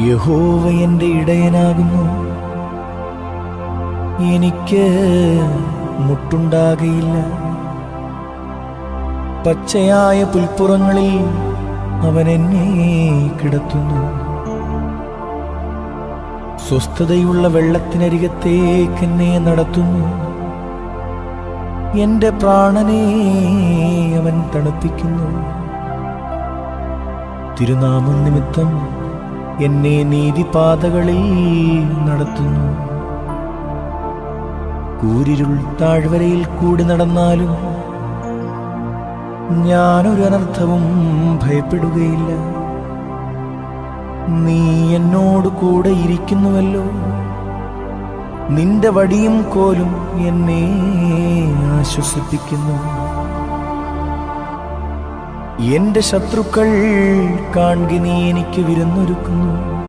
യഹോവ എൻ്റെ ഇടയനാകുന്നു, എനിക്ക് മുട്ടുണ്ടാകയില്ല. പച്ചയായ പുൽപ്പുറങ്ങളിൽ അവൻ എന്നെ കിടത്തുന്നു. സ്വസ്ഥതയുള്ള വെള്ളത്തിനരികത്തേക്ക് എന്നെ നടത്തുന്നു. എൻ്റെ പ്രാണനെ അവൻ തണുപ്പിക്കുന്നു. തിരുനാമം നിമിത്തം എന്നെ നീതിപാതകളിൽ നടത്തുന്നു. കൂരിരുൾ താഴ്വരയിൽ കൂടി നടന്നാലും ഞാനൊരു അനർത്ഥവും ഭയപ്പെടുകയില്ല. നീ എന്നോട് കൂടെ ഇരിക്കുന്നുവല്ലോ. നിന്റെ വടിയും കോലും എന്നെ ആശ്വസിപ്പിക്കുന്നു. എന്റെ ശത്രുക്കൾ കാൺകെ നീ എനിക്ക് വിരുന്നൊരുക്കുന്നു.